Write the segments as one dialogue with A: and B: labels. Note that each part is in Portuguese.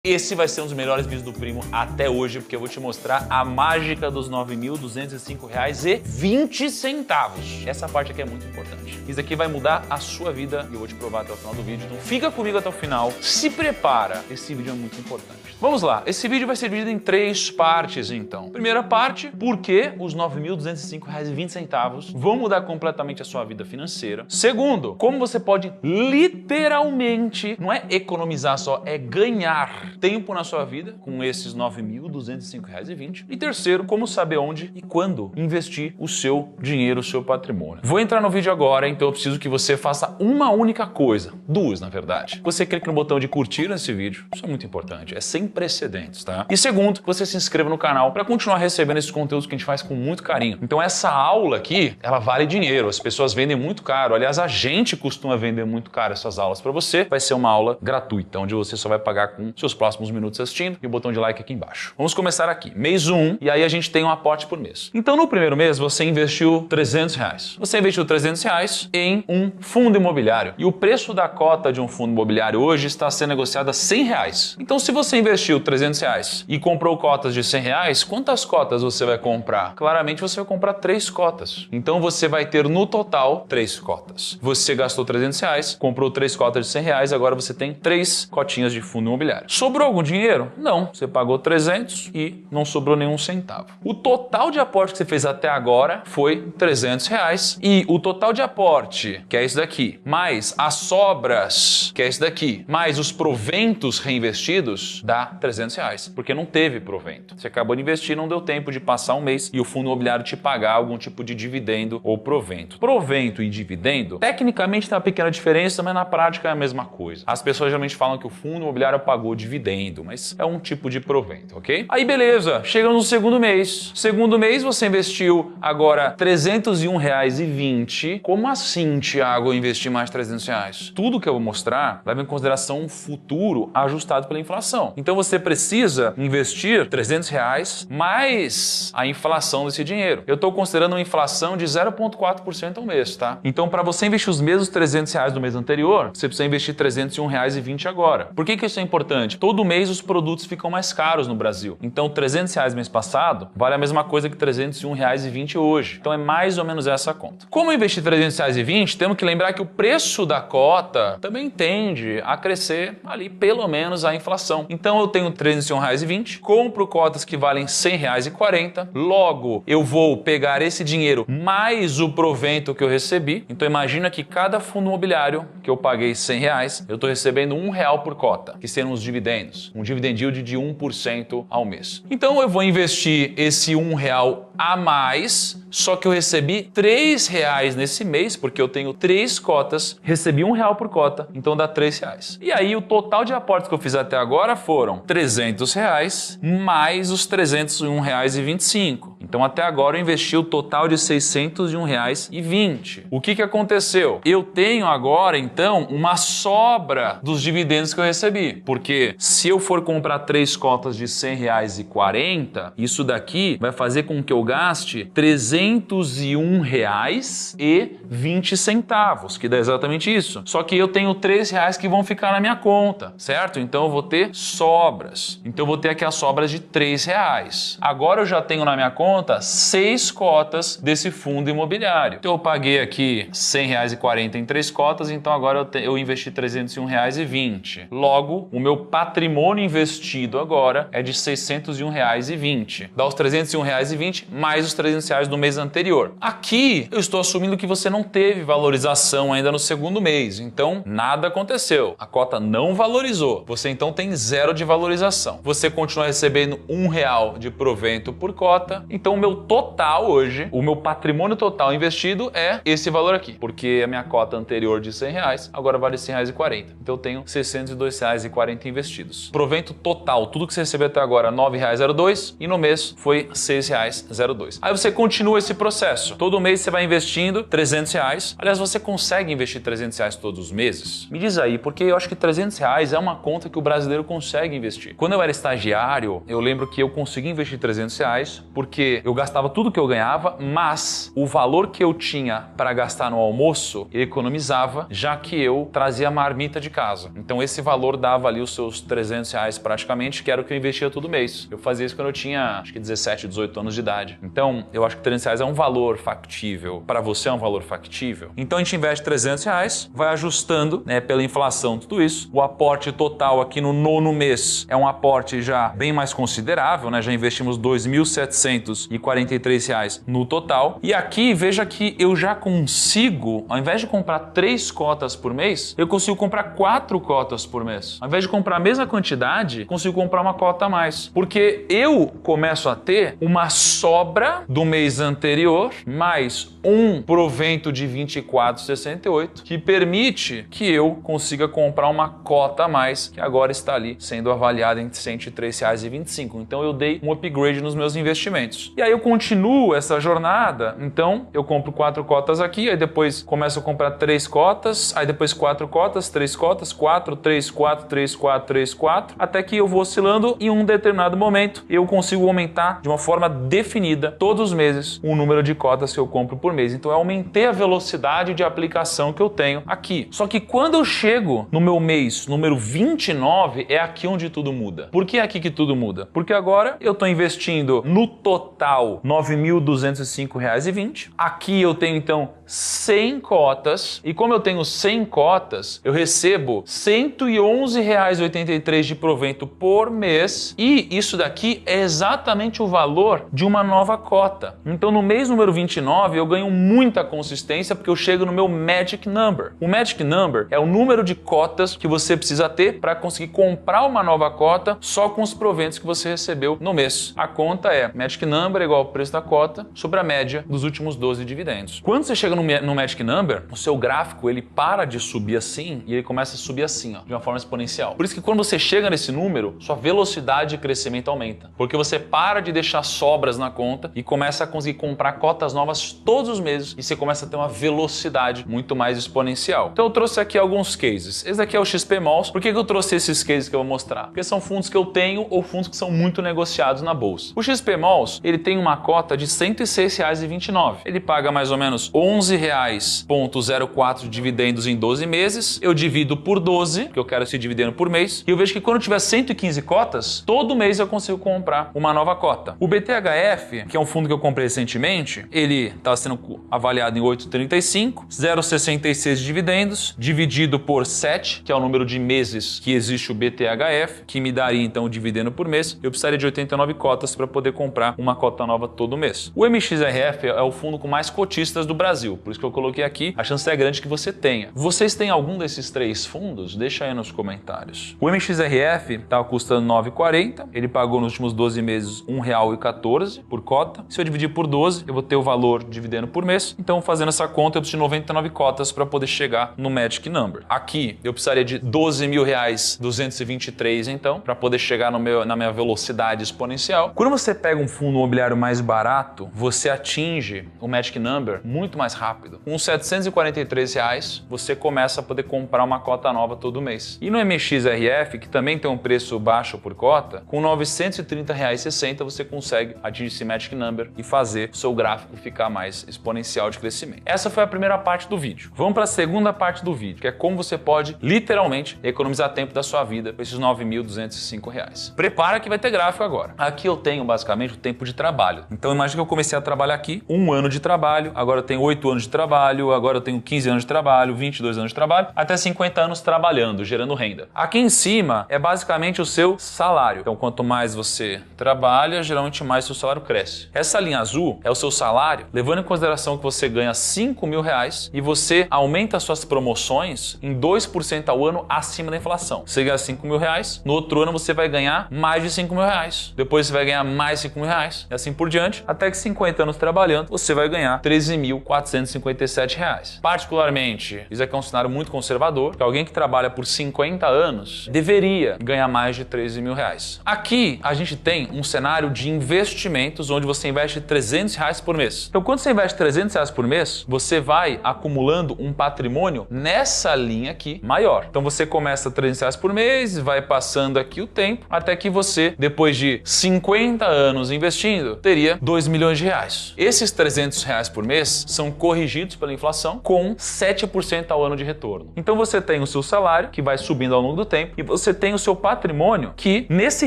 A: Esse vai ser um dos melhores vídeos do Primo até hoje, porque eu vou te mostrar a mágica dos R$ 9.205,20. Essa parte aqui é muito importante. Isso aqui vai mudar a sua vida e eu vou te provar até o final do vídeo. Então fica comigo até o final, se prepara, esse vídeo é muito importante. Vamos lá, esse vídeo vai ser dividido em 3 partes então. Primeira parte, por que os R$ 9.205,20 vão mudar completamente a sua vida financeira. Segundo, como você pode literalmente, não é economizar só, é ganhar tempo na sua vida com esses R$ 9.205,20. E terceiro, como saber onde e quando investir o seu dinheiro, o seu patrimônio. Vou entrar no vídeo agora, então eu preciso que você faça uma única coisa, 2 na verdade. Você clique no botão de curtir nesse vídeo, isso é muito importante, é sem precedentes, tá? E segundo, você se inscreva no canal para continuar recebendo esses conteúdos que a gente faz com muito carinho. Então essa aula aqui, ela vale dinheiro, as pessoas vendem muito caro, aliás a gente costuma vender muito caro essas aulas para você, vai ser uma aula gratuita, onde você só vai pagar com seus próximos minutos assistindo e o botão de like aqui embaixo. Vamos começar aqui, mês 1, e aí a gente tem um aporte por mês. Então no primeiro mês você investiu R$300. Você investiu R$300 em um fundo imobiliário e o preço da cota de um fundo imobiliário hoje está sendo negociado a R$100. Então se você investiu R$300 e comprou cotas de R$100, quantas cotas você vai comprar? Claramente você vai comprar 3 cotas. Então você vai ter no total 3 cotas. Você gastou R$300, comprou 3 cotas de R$100, agora você tem 3 cotinhas de fundo imobiliário. Sobrou algum dinheiro? Não. Você pagou 300 e não sobrou nenhum centavo. O total de aporte que você fez até agora foi R$300 e o total de aporte, que é esse daqui, mais as sobras, que é esse daqui, mais os proventos reinvestidos, dá R$300, porque não teve provento. Você acabou de investir, não deu tempo de passar um mês e o fundo imobiliário te pagar algum tipo de dividendo ou provento. Provento e dividendo, tecnicamente tem uma pequena diferença, mas na prática é a mesma coisa. As pessoas geralmente falam que o fundo imobiliário pagou dividendo, mas é um tipo de provento, ok? Aí beleza, chegamos no segundo mês. Segundo mês você investiu agora R$301,20. Como assim, Thiago, eu investi mais R$300? Tudo que eu vou mostrar leva em consideração um futuro ajustado pela inflação. Então você precisa investir R$300 mais a inflação desse dinheiro. Eu estou considerando uma inflação de 0,4% ao mês, tá? Então para você investir os mesmos R$300 do mês anterior, você precisa investir R$301,20 agora. Por que isso é importante? Todo mês os produtos ficam mais caros no Brasil. Então R$300 mês passado vale a mesma coisa que R$301,20 hoje. Então é mais ou menos essa a conta. Como eu investi R$300,20, temos que lembrar que o preço da cota também tende a crescer ali pelo menos a inflação. Então eu tenho R$301,20, compro cotas que valem R$100,40, logo eu vou pegar esse dinheiro mais o provento que eu recebi. Então imagina que cada fundo imobiliário que eu paguei R$100, eu estou recebendo R$1 por cota, que serão os dividendos, um dividend yield de 1% ao mês. Então eu vou investir esse R$1 a mais, só que eu recebi R$3 nesse mês, porque eu tenho 3 cotas, recebi R$1 por cota, então dá R$3. E aí o total de aportes que eu fiz até agora foram R$300 mais os R$301,25. Então até agora eu investi o total de R$601,20. O que aconteceu? Eu tenho agora então uma sobra dos dividendos que eu recebi, porque se eu for comprar 3 cotas de R$100,40, isso daqui vai fazer com que eu gaste R$301,20, que dá exatamente isso. Só que eu tenho R$3 que vão ficar na minha conta, certo? Então eu vou ter sobras. Então eu vou ter aqui as sobras de R$3. Agora eu já tenho na minha conta 6 cotas desse fundo imobiliário. Então eu paguei aqui R$100,40 em 3 cotas, então agora eu investi R$301,20. Logo, o meu patrimônio investido agora é de R$601,20. Dá os R$301,20 mais os R$300 do mês anterior. Aqui eu estou assumindo que você não teve valorização ainda no segundo mês, então nada aconteceu. A cota não valorizou. Você então tem 0 de valorização. Você continua recebendo R$1 de provento por cota. Então o meu total hoje, o meu patrimônio total investido é esse valor aqui, porque a minha cota anterior de R$100 agora vale R$100,40. Então eu tenho R$602,40 investidos. Provento total, tudo que você recebeu até agora, R$9,02 e no mês foi R$6,02. Aí você continua esse processo. Todo mês você vai investindo R$300. Aliás, você consegue investir R$300 todos os meses? Me diz aí, porque eu acho que R$300 é uma conta que o brasileiro consegue investir. Quando eu era estagiário, eu lembro que eu consegui investir R$300 porque porque eu gastava tudo que eu ganhava, mas o valor que eu tinha para gastar no almoço, eu economizava, já que eu trazia a marmita de casa. Então esse valor dava ali os seus R$300 praticamente, que era o que eu investia todo mês. Eu fazia isso quando eu tinha, acho que 17, 18 anos de idade. Então, eu acho que R$300 é um valor factível. Para você é um valor factível. Então a gente investe R$300, vai ajustando, né, pela inflação tudo isso. O aporte total aqui no nono mês é um aporte já bem mais considerável, né? Já investimos R$2.743 no total. E aqui, veja que eu já consigo, ao invés de comprar 3 cotas por mês, eu consigo comprar 4 cotas por mês. Ao invés de comprar a mesma quantidade, consigo comprar uma cota a mais. Porque eu começo a ter uma sobra do mês anterior, mais um provento de R$24,68, que permite que eu consiga comprar uma cota a mais, que agora está ali sendo avaliada em R$103,25. Então eu dei um upgrade nos meus investimentos. E aí eu continuo essa jornada, então eu compro 4 cotas aqui, aí depois começo a comprar 3 cotas, aí depois 4 cotas, 3 cotas, 4, 3, 4, 3, 4, 3, 4, até que eu vou oscilando e em um determinado momento eu consigo aumentar de uma forma definida todos os meses o número de cotas que eu compro por mês. Então eu aumentei a velocidade de aplicação que eu tenho aqui. Só que quando eu chego no meu mês número 29, é aqui onde tudo muda. Por que é aqui que tudo muda? Porque agora eu estou investindo no total R$9.205,20. Aqui eu tenho então 100 cotas e como eu tenho 100 cotas, eu recebo R$111,83 de provento por mês e isso daqui é exatamente o valor de uma nova cota. Então no mês número 29 eu ganho muita consistência porque eu chego no meu Magic Number. O Magic Number é o número de cotas que você precisa ter para conseguir comprar uma nova cota só com os proventos que você recebeu no mês. A conta é Magic Number igual ao preço da cota sobre a média dos últimos 12 dividendos. Quando você chega no Magic Number, o seu gráfico ele para de subir assim e ele começa a subir assim, ó, de uma forma exponencial. Por isso que quando você chega nesse número, sua velocidade de crescimento aumenta. Porque você para de deixar sobras na conta e começa a conseguir comprar cotas novas todos os meses e você começa a ter uma velocidade muito mais exponencial. Então eu trouxe aqui alguns cases. Esse daqui é o XP Malls. Por que eu trouxe esses cases que eu vou mostrar? Porque são fundos que eu tenho ou fundos que são muito negociados na bolsa. O XP Malls, ele tem uma cota de R$106,29. Ele paga mais ou menos R$11,04 de dividendos em 12 meses. Eu divido por 12, que eu quero esse dividendo por mês, e eu vejo que quando eu tiver 115 cotas, todo mês eu consigo comprar uma nova cota. O BTHF, que é um fundo que eu comprei recentemente, ele está sendo avaliado em 8,35, 0,66 de dividendos, dividido por 7, que é o número de meses que existe o BTHF, que me daria então o dividendo por mês. Eu precisaria de 89 cotas para poder comprar uma cota nova todo mês. O MXRF é o fundo com mais cotistas do Brasil, por isso que eu coloquei aqui, a chance é grande que você tenha. Vocês têm algum desses 3 fundos? Deixa aí nos comentários. O MXRF estava custando R$ 9,40, ele pagou nos últimos 12 meses R$ 1,14 por cota. Se eu dividir por 12, eu vou ter o valor de dividendo por mês. Então, fazendo essa conta, eu preciso de 99 cotas para poder chegar no Magic Number. Aqui, eu precisaria de R$12.223, então, para poder chegar na minha velocidade exponencial. Quando você pega um fundo imobiliário mais barato, você atinge o Magic Number muito mais rápido. Com R$743, você começa a poder comprar uma cota nova todo mês. E no MXRF, que também tem um preço baixo por cota, com R$930,60 você consegue atingir esse Magic Number e fazer o seu gráfico ficar mais exponencial de crescimento. Essa foi a primeira parte do vídeo. Vamos para a segunda parte do vídeo, que é como você pode literalmente economizar tempo da sua vida com esses R$9.205. Prepara que vai ter gráfico agora. Aqui eu tenho basicamente o tempo de trabalho. Então imagina que eu comecei a trabalhar aqui, 1 ano de trabalho, agora eu tenho 8 anos de trabalho, agora eu tenho 15 anos de trabalho, 22 anos de trabalho, até 50 anos trabalhando, gerando renda. Aqui em cima é basicamente o seu salário. Então quanto mais você trabalha, geralmente mais seu salário cresce. Essa linha azul é o seu salário, levando em consideração que você ganha R$5.000 e você aumenta suas promoções em 2% ao ano acima da inflação. Você ganha R$5.000, no outro ano você vai ganhar mais de R$5.000. Depois você vai ganhar mais R$5.000 e assim por diante, até que 50 anos trabalhando, você vai ganhar R$13.457. Particularmente, isso aqui é um cenário muito conservador, que alguém que trabalha por 50 anos deveria ganhar mais de R$13.000. Aqui a gente tem um cenário de investimentos onde você investe R$300 por mês. Então quando você investe R$300 por mês, você vai acumulando um patrimônio nessa linha aqui maior. Então você começa R$300 por mês, vai passando aqui o tempo, até que você, depois de 50 anos investindo, resumindo, teria 2 milhões de reais. Esses 300 reais por mês são corrigidos pela inflação com 7% ao ano de retorno. Então você tem o seu salário, que vai subindo ao longo do tempo, e você tem o seu patrimônio, que nesse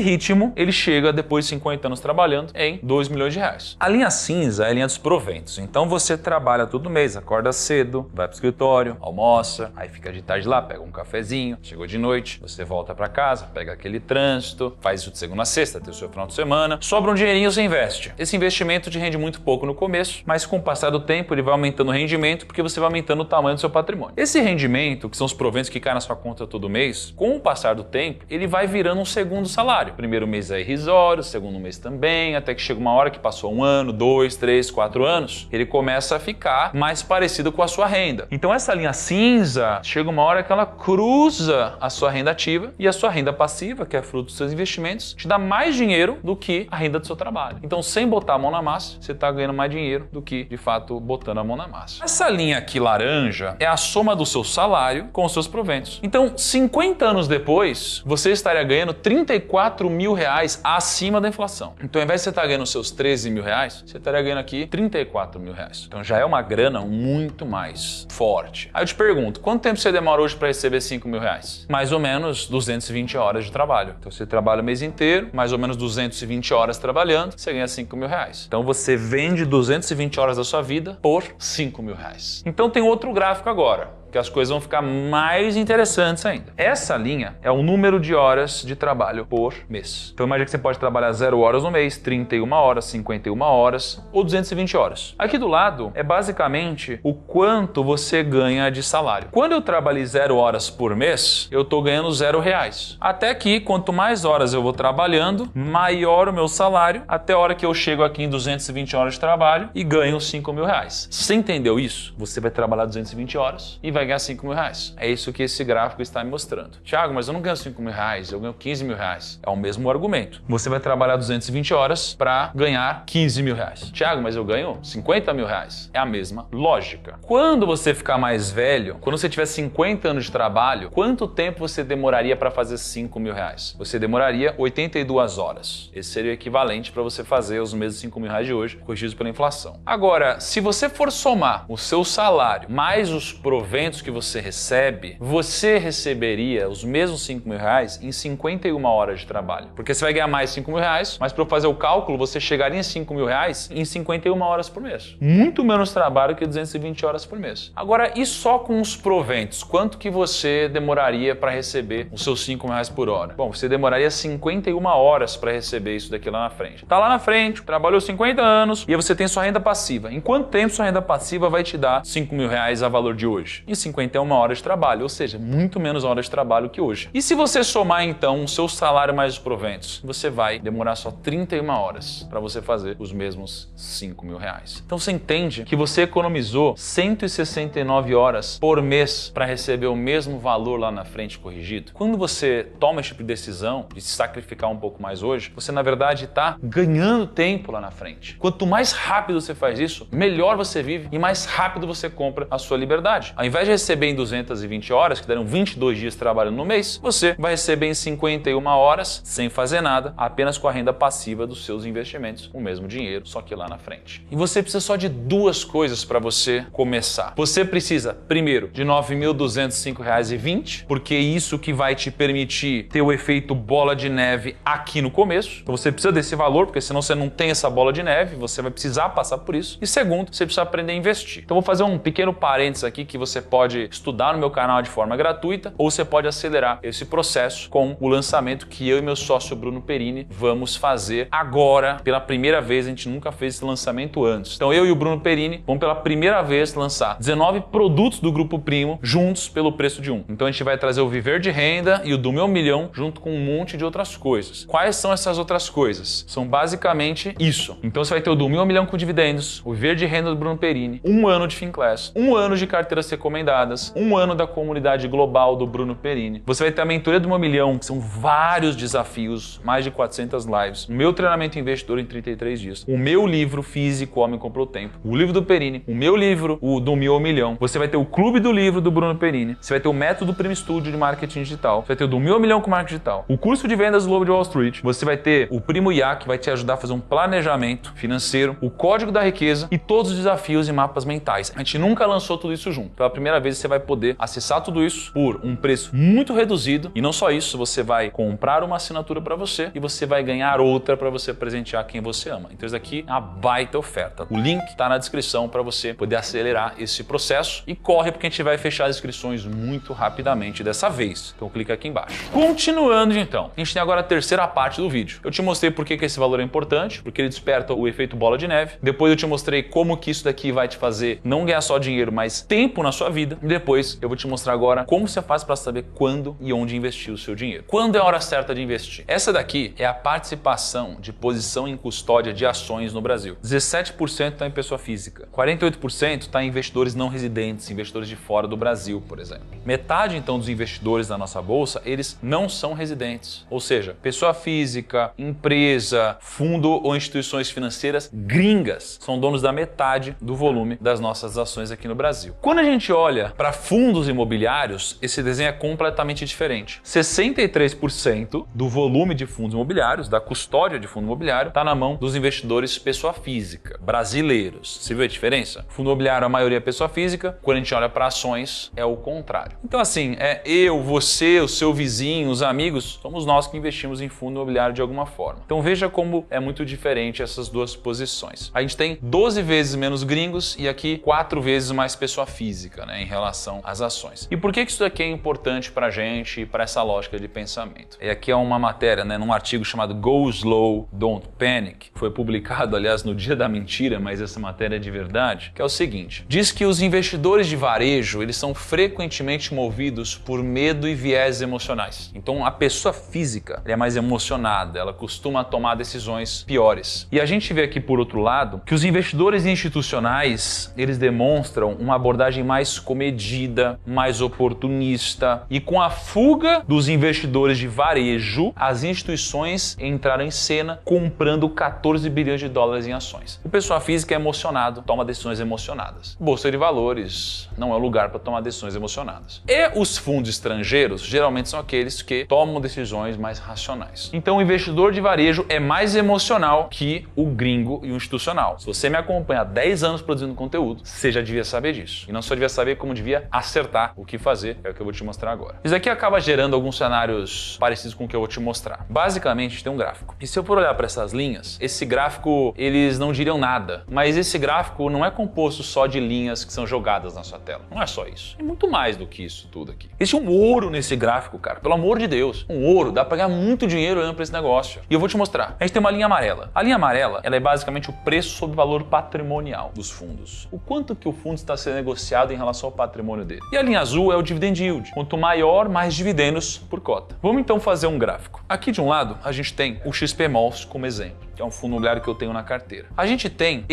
A: ritmo ele chega, depois de 50 anos trabalhando, em 2 milhões de reais. A linha cinza é a linha dos proventos. Então você trabalha todo mês, acorda cedo, vai pro escritório, almoça, aí fica de tarde lá, pega um cafezinho, chegou de noite, você volta para casa, pega aquele trânsito, faz isso de segunda a sexta, tem o seu final de semana, sobra um dinheirinho, você investe. Esse investimento te rende muito pouco no começo, mas com o passar do tempo ele vai aumentando o rendimento porque você vai aumentando o tamanho do seu patrimônio. Esse rendimento, que são os proventos que caem na sua conta todo mês, com o passar do tempo, ele vai virando um segundo salário. O primeiro mês é irrisório, o segundo mês também, até que chega uma hora que passou 1 ano, 2, 3, 4 anos, ele começa a ficar mais parecido com a sua renda. Então essa linha cinza, chega uma hora que ela cruza a sua renda ativa e a sua renda passiva, que é fruto dos seus investimentos, te dá mais dinheiro do que a renda do seu trabalho. Então, sem botar a mão na massa, você está ganhando mais dinheiro do que, de fato, botando a mão na massa. Essa linha aqui laranja é a soma do seu salário com os seus proventos. Então, 50 anos depois, você estaria ganhando 34 mil reais acima da inflação. Então, ao invés de você estar ganhando os seus 13 mil reais, você estaria ganhando aqui 34 mil reais. Então, já é uma grana muito mais forte. Aí eu te pergunto, quanto tempo você demora hoje para receber 5 mil reais? Mais ou menos 220 horas de trabalho. Então, você trabalha o mês inteiro, mais ou menos 220 horas trabalhando, você ganha 5 mil reais. Então, você vende 220 horas da sua vida por 5 mil reais. Então, tem outro gráfico agora, que as coisas vão ficar mais interessantes ainda. Essa linha é o número de horas de trabalho por mês. Então imagina que você pode trabalhar 0 horas no mês, 31 horas, 51 horas ou 220 horas. Aqui do lado é basicamente o quanto você ganha de salário. Quando eu trabalhei 0 horas por mês, eu estou ganhando 0 reais. Até que quanto mais horas eu vou trabalhando, maior o meu salário, até a hora que eu chego aqui em 220 horas de trabalho e ganho 5 mil reais. Você entendeu isso? Você vai trabalhar 220 horas e vai ganhar 5 mil reais. É isso que esse gráfico está me mostrando. Thiago, mas eu não ganho 5 mil reais, eu ganho 15 mil reais. É o mesmo argumento. Você vai trabalhar 220 horas para ganhar 15 mil reais. Thiago, mas eu ganho 50 mil reais. É a mesma lógica. Quando você ficar mais velho, quando você tiver 50 anos de trabalho, quanto tempo você demoraria para fazer 5 mil reais? Você demoraria 82 horas. Esse seria o equivalente para você fazer os mesmos 5 mil reais de hoje, corrigidos pela inflação. Agora, se você for somar o seu salário mais os proventos que você recebe, você receberia os mesmos 5 mil reais em 51 horas de trabalho. Porque você vai ganhar mais 5 mil reais, mas para fazer o cálculo, você chegaria em 5 mil reais em 51 horas por mês. Muito menos trabalho que 220 horas por mês. Agora, e só com os proventos? Quanto que você demoraria para receber os seus 5 mil reais por hora? Bom, você demoraria 51 horas para receber isso daqui lá na frente. Tá lá na frente, trabalhou 50 anos e aí você tem sua renda passiva. Em quanto tempo sua renda passiva vai te dar 5 mil reais a valor de hoje? Em 51 horas de trabalho, ou seja, muito menos horas de trabalho que hoje. E se você somar então o seu salário mais os proventos, você vai demorar só 31 horas para você fazer os mesmos 5 mil reais. Então você entende que você economizou 169 horas por mês para receber o mesmo valor lá na frente corrigido? Quando você toma esse tipo de decisão de se sacrificar um pouco mais hoje, você na verdade está ganhando tempo lá na frente. Quanto mais rápido você faz isso, melhor você vive e mais rápido você compra a sua liberdade. Ao invés de receber em 220 horas, que deram 22 dias trabalhando no mês, você vai receber em 51 horas, sem fazer nada, apenas com a renda passiva dos seus investimentos, o mesmo dinheiro, só que lá na frente. E você precisa só de 2 coisas para você começar. Você precisa, primeiro, de R$ 9.205,20, porque é isso que vai te permitir ter o efeito bola de neve aqui no começo. Então você precisa desse valor, porque senão você não tem essa bola de neve, você vai precisar passar por isso. E segundo, você precisa aprender a investir. Então vou fazer um pequeno parênteses aqui que você pode estudar no meu canal de forma gratuita, ou você pode acelerar esse processo com o lançamento que eu e meu sócio Bruno Perini vamos fazer agora pela primeira vez. A gente nunca fez esse lançamento antes. Então eu e o Bruno Perini vamos pela primeira vez lançar 19 produtos do Grupo Primo juntos pelo preço de um. Então a gente vai trazer o Viver de Renda e o do Meu Milhão junto com um monte de outras coisas. Quais são essas outras coisas? São basicamente isso. Então você vai ter o do Meu Milhão com dividendos, o Viver de Renda do Bruno Perini, 1 ano de Finclass, 1 ano de carteiras recomendadas, recomendadas, 1 ano da comunidade global do Bruno Perini. Você vai ter a mentoria do 1 milhão, que são vários desafios, mais de 400 lives, o meu treinamento investidor em 33 dias, o meu livro físico, Homem Comprou Tempo, o livro do Perini, o meu livro, o do 1000 ao milhão. Você vai ter o clube do livro do Bruno Perini, você vai ter o método Primo Studio de marketing digital, você vai ter o do 1000 ao milhão com marketing digital, o curso de vendas do Lobo de Wall Street, você vai ter o Primo IA, que vai te ajudar a fazer um planejamento financeiro, o código da riqueza e todos os desafios e mapas mentais. A gente nunca lançou tudo isso junto. Pela primeira vez você vai poder acessar tudo isso por um preço muito reduzido e não só isso, você vai comprar uma assinatura para você e você vai ganhar outra para você presentear quem você ama. Então isso aqui é uma baita oferta. O link está na descrição para você poder acelerar esse processo e corre porque a gente vai fechar as inscrições muito rapidamente dessa vez. Então clica aqui embaixo. Continuando então, a gente tem agora a terceira parte do vídeo. Eu te mostrei por que esse valor é importante, porque ele desperta o efeito bola de neve. Depois eu te mostrei como que isso daqui vai te fazer não ganhar só dinheiro, mas tempo na sua vida. E depois eu vou te mostrar agora como você faz para saber quando e onde investir o seu dinheiro. Quando é a hora certa de investir? Essa daqui é a participação de posição em custódia de ações no Brasil. 17% está em pessoa física, 48% está em investidores não residentes, investidores de fora do Brasil, por exemplo. Metade então dos investidores da nossa bolsa, eles não são residentes, ou seja, pessoa física, empresa, fundo ou instituições financeiras gringas são donos da metade do volume das nossas ações aqui no Brasil. Quando a gente olha para fundos imobiliários, esse desenho é completamente diferente. 63% do volume de fundos imobiliários, da custódia de fundo imobiliário, está na mão dos investidores pessoa física, brasileiros. Você viu a diferença? Fundo imobiliário, a maioria é pessoa física, quando a gente olha para ações, é o contrário. Então assim, eu, você, o seu vizinho, os amigos, somos nós que investimos em fundo imobiliário de alguma forma. Então veja como é muito diferente essas duas posições. A gente tem 12 vezes menos gringos e aqui 4 vezes mais pessoa física, né, em relação às ações. E por que isso daqui é importante para a gente e para essa lógica de pensamento? E aqui é uma matéria, né, num artigo chamado Go Slow, Don't Panic, foi publicado, aliás, no dia da mentira, mas essa matéria é de verdade, que é o seguinte: diz que os investidores de varejo, eles são frequentemente movidos por medo e viés emocionais. Então a pessoa física é mais emocionada, ela costuma tomar decisões piores. E a gente vê aqui, por outro lado, que os investidores institucionais, eles demonstram uma abordagem mais comedida, mais oportunista, e com a fuga dos investidores de varejo, as instituições entraram em cena comprando 14 bilhões de dólares em ações. O pessoal física é emocionado, toma decisões emocionadas. Bolsa de valores não é o lugar para tomar decisões emocionadas. E os fundos estrangeiros geralmente são aqueles que tomam decisões mais racionais. Então o investidor de varejo é mais emocional que o gringo e o institucional. Se você me acompanha há 10 anos produzindo conteúdo, você já devia saber disso. E não só devia saber, como devia acertar o que fazer, é o que eu vou te mostrar agora. Isso aqui acaba gerando alguns cenários parecidos com o que eu vou te mostrar. Basicamente, a gente tem um gráfico. E se eu for olhar para essas linhas, esse gráfico, eles não diriam nada. Mas esse gráfico não é composto só de linhas que são jogadas na sua tela. Não é só isso. É muito mais do que isso tudo aqui. Existe um ouro nesse gráfico, cara. Pelo amor de Deus. Um ouro. Dá para ganhar muito dinheiro olhando para esse negócio. E eu vou te mostrar. A gente tem uma linha amarela. A linha amarela, ela é basicamente o preço sobre o valor patrimonial dos fundos. O quanto que o fundo está sendo negociado em relação ao patrimônio dele. E a linha azul é o dividend yield. Quanto maior, mais dividendos por cota. Vamos então fazer um gráfico. Aqui de um lado, a gente tem o XP Malls como exemplo, que é um fundo imobiliário que eu tenho na carteira. A gente tem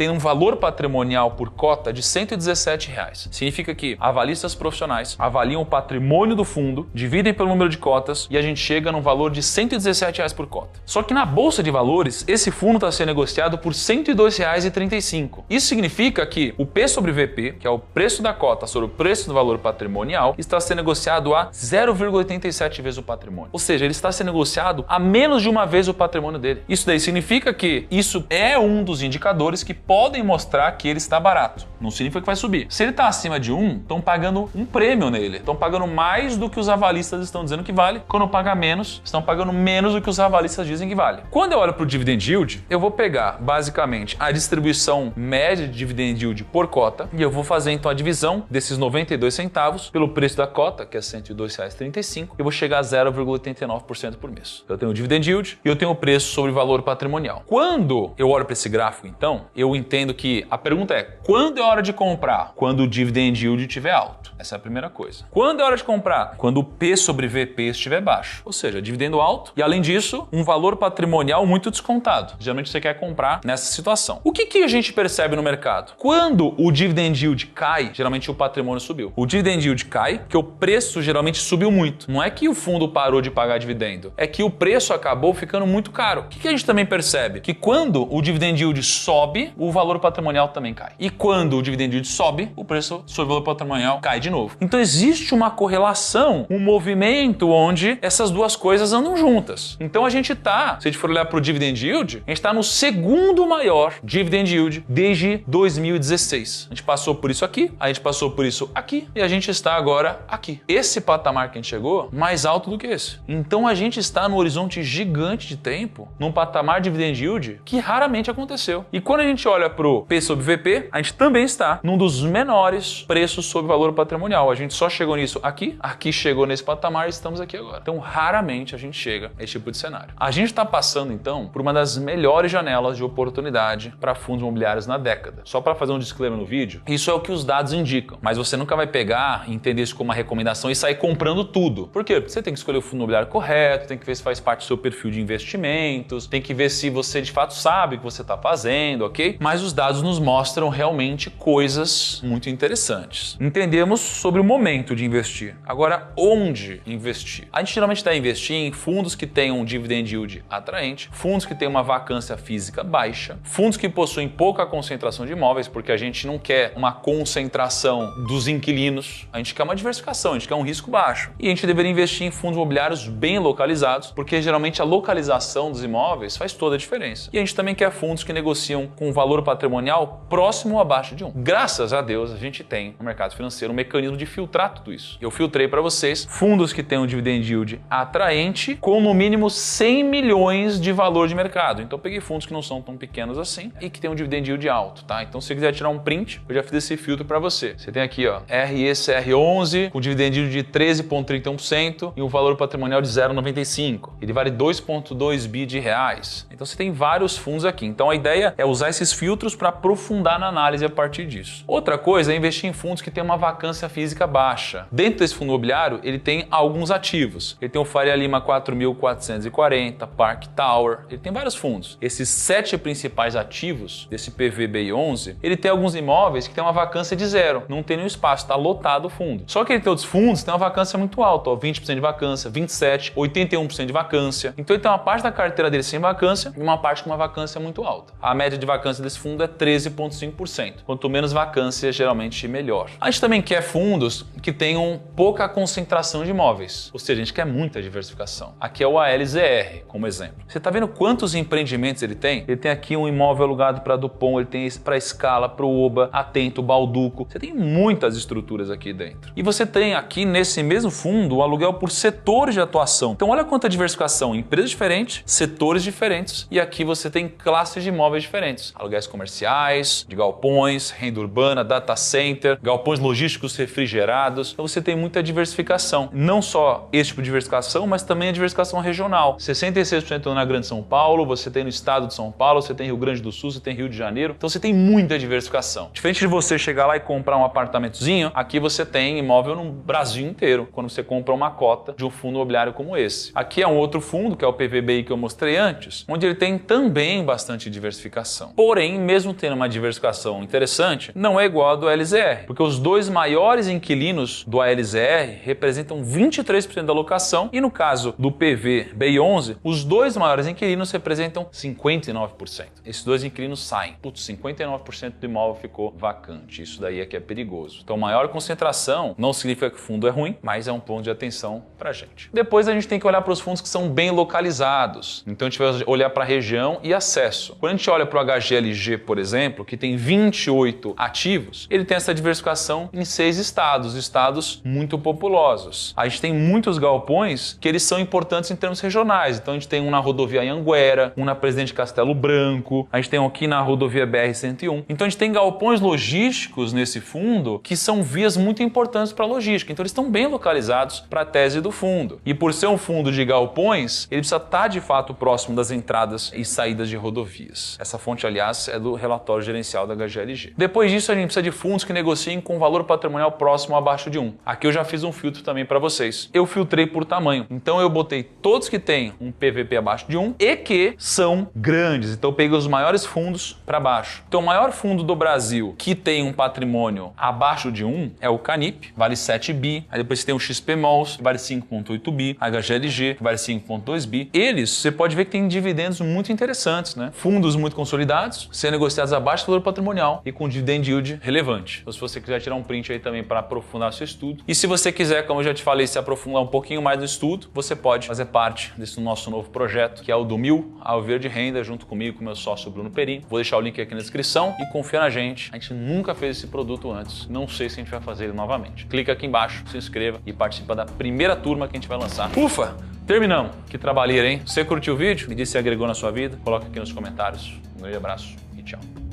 A: um valor patrimonial por cota de R$117. Significa que avalistas profissionais avaliam o patrimônio do fundo, dividem pelo número de cotas e a gente chega num valor de R$117 por cota. Só que na Bolsa de Valores, esse fundo está sendo negociado por R$102,35. Isso significa que o P sobre VP, que é o preço da cota sobre o preço do valor patrimonial, está sendo negociado a 0,87 vezes o patrimônio. Ou seja, ele está sendo negociado a menos de uma vez o patrimônio dele. Isso daí significa que isso é um dos indicadores que podem mostrar que ele está barato. Não significa que vai subir. Se ele está acima de 1, estão pagando um prêmio nele. Estão pagando mais do que os avalistas estão dizendo que vale. Quando paga menos, estão pagando menos do que os avalistas dizem que vale. Quando eu olho para o dividend yield, eu vou pegar basicamente a distribuição média de dividend yield por cota e eu vou fazer então a divisão desses 92 centavos pelo preço da cota, que é R$102,35. Eu vou chegar a 0,89% por mês. Eu tenho o dividend yield e eu tenho o preço sobre o valor patrimonial. Quando eu olho para esse gráfico, então, eu entendo que a pergunta é: quando é hora de comprar? Quando o dividend yield estiver alto. Essa é a primeira coisa. Quando é hora de comprar? Quando o P sobre VP estiver baixo. Ou seja, dividendo alto e, além disso, um valor patrimonial muito descontado. Geralmente você quer comprar nessa situação. O que a gente percebe no mercado? Quando o dividend yield cai, geralmente o patrimônio subiu. O dividend yield cai porque o preço geralmente subiu muito. Não é que o fundo parou de pagar dividendo, é que o preço acabou ficando muito caro. O que a gente também percebe? Que quando o dividend yield sobe, o valor patrimonial também cai. E quando o dividend yield sobe, o preço sobre o valor patrimonial cai de novo. Então existe uma correlação, um movimento onde essas duas coisas andam juntas. Então a gente tá, se a gente for olhar para o dividend yield, a gente está no segundo maior dividend yield desde 2016. A gente passou por isso aqui, a gente passou por isso aqui e a gente está agora aqui. Esse patamar que a gente chegou, mais alto do que esse. Então a gente está no horizonte gigante de tempo, num patamar de dividend yield que raramente aconteceu. E quando a gente olha para o P sobre VP, a gente também está num dos menores preços sobre valor patrimonial. A gente só chegou nisso aqui, aqui chegou nesse patamar e estamos aqui agora. Então raramente a gente chega a esse tipo de cenário. A gente está passando então por uma das melhores janelas de oportunidade para fundos imobiliários na década. Só para fazer um disclaimer no vídeo, isso é o que os dados indicam, mas você nunca vai pegar e entender isso como uma recomendação e sair comprando tudo. Por quê? Porque você tem que escolher o fundo imobiliário correto, tem que ver se faz parte do seu perfil de investimentos, tem que ver se você de fato sabe o que você está fazendo, ok? Mas os dados nos mostram realmente coisas muito interessantes. Entendemos sobre o momento de investir. Agora, onde investir? A gente geralmente está investindo em fundos que tenham um dividend yield atraente, fundos que têm uma vacância física baixa, fundos que possuem pouca concentração de imóveis, porque a gente não quer uma concentração dos inquilinos, a gente quer uma diversificação, a gente quer um risco baixo. E a gente deveria investir em fundos imobiliários bem localizados, porque geralmente a localização dos imóveis faz toda a diferença. E a gente também quer fundos que negociam com um valor patrimonial próximo ou abaixo de 1. Graças a Deus, a gente tem no mercado financeiro um mecanismo de filtrar tudo isso. Eu filtrei para vocês fundos que têm um dividend yield atraente com no mínimo 100 milhões de valor de mercado. Então eu peguei fundos que não são tão pequenos assim e que têm um dividend yield alto, tá? Então se você quiser tirar um print, eu já fiz esse filtro para você. Você tem aqui, ó, RECR11 com dividend yield de 13,31% e um valor patrimonial de 0,95. Ele vale 2,2 bi de reais. Então você tem vários fundos aqui. Então a ideia é usar esses filtros para aprofundar na análise a partir disso. Outra coisa é investir em fundos que têm uma vacância física baixa. Dentro desse fundo imobiliário, ele tem alguns ativos. Ele tem o Faria Lima 4.440, Park Tower, ele tem vários fundos. Esses 7 principais ativos desse PVBI11, ele tem alguns imóveis que tem uma vacância de 0, não tem nenhum espaço, está lotado o fundo. Só que ele tem outros fundos que tem uma vacância muito alta, ó, 20% de vacância, 27%, 81% de vacância. Então ele tem uma parte da carteira dele sem vacância e uma parte com uma vacância muito alta. A média de vacância desse fundo é 13,5%. Quanto menos vacância, geralmente melhor. A gente também quer fundos que tenham pouca concentração de imóveis, ou seja, a gente quer muita diversificação. Aqui é o ALZR, como exemplo. Você está vendo quantos empreendimentos ele tem? Ele tem aqui um imóvel alugado para Dupont, ele tem para Scala, para o Oba, Atento, Balduco. Você tem muitas estruturas aqui dentro. E você tem aqui nesse mesmo fundo o aluguel por setores de atuação. Então olha quanta diversificação, empresas diferentes, setores diferentes e aqui você tem classes de imóveis diferentes. Aluguéis comerciais, de galpões, renda urbana, data center, galpões logísticos refrigerados. Então você tem muita diversificação. Não só esse tipo de diversificação, mas também a diversificação regional. 66% na Grande São Paulo, você tem no estado de São Paulo, você tem Rio Grande do Sul, você tem Rio de Janeiro. Então você tem muita diversificação. Diferente de você chegar lá e comprar um apartamentozinho, aqui você tem imóvel no Brasil inteiro, quando você compra uma cota de um fundo imobiliário como esse. Aqui é um outro fundo, que é o PVBI que eu mostrei antes, onde ele tem também bastante diversificação. Porém, mesmo tendo uma diversificação interessante, não é igual a do LZR, porque os dois maiores inquilinos do ALZR representam 23% da alocação e no caso do PVBI11, os dois maiores inquilinos representam 59%. Esses dois inquilinos saem. Putz, 59% do imóvel ficou vacante. Isso daí é que é perigoso. Então, maior concentração não significa que o fundo é ruim, mas é um ponto de atenção pra gente. Depois a gente tem que olhar para os fundos que são bem localizados. Então a gente vai olhar para a região e acesso. Quando a gente olha para o HGLG, por exemplo, que tem 28 ativos, ele tem essa diversificação em 6 estados muito populosos. A gente tem muitos galpões que eles são importantes em termos regionais. Então a gente tem um na rodovia Anhanguera, um na Presidente Castelo Branco, a gente tem um aqui na rodovia BR-101. Então a gente tem galpões logísticos nesse fundo que são vias muito importantes para a logística. Então eles estão bem localizados para a tese do fundo. E por ser um fundo de galpões, ele precisa estar de fato próximo das entradas e saídas de rodovias. Essa fonte, aliás, é do relatório gerencial da HGLG. Depois disso, a gente precisa de fundos que negociem com valor patrimonial próximo ou abaixo de 1. Aqui eu já fiz um filtro também para vocês. Eu filtrei por tamanho. Então eu botei todos que têm um PVP abaixo de 1 e que são grandes. Então eu peguei os maiores fundos para baixo. Então o maior fundo do Brasil que tem um patrimônio abaixo de 1 é o Canip, vale 7 bi. Aí depois você tem o XP Malls, que vale 5,8 bi. A HGLG, que vale 5,2 bi. Eles, você pode ver que tem dividendos muito interessantes, né? Fundos muito consolidados, sendo negociados abaixo do valor patrimonial e com dividend yield relevante. Então se você quiser tirar um print aí também para aprofundar seu estudo. E se você quiser, como eu já te falei, se aprofundar um pouquinho mais no estudo, você pode fazer parte desse nosso novo projeto, que é o do Mil ao Viver de Renda, junto comigo, com meu sócio Bruno Perim. Vou deixar o link aqui na descrição e confia na gente. A gente nunca fez esse produto antes. Não sei se a gente vai fazer ele novamente. Clica aqui embaixo, se inscreva e participa da primeira turma que a gente vai lançar. Ufa! Terminamos. Que trabalheira, hein? Você curtiu o vídeo? Me diz se agregou na sua vida. Coloca aqui nos comentários. Um grande abraço e tchau.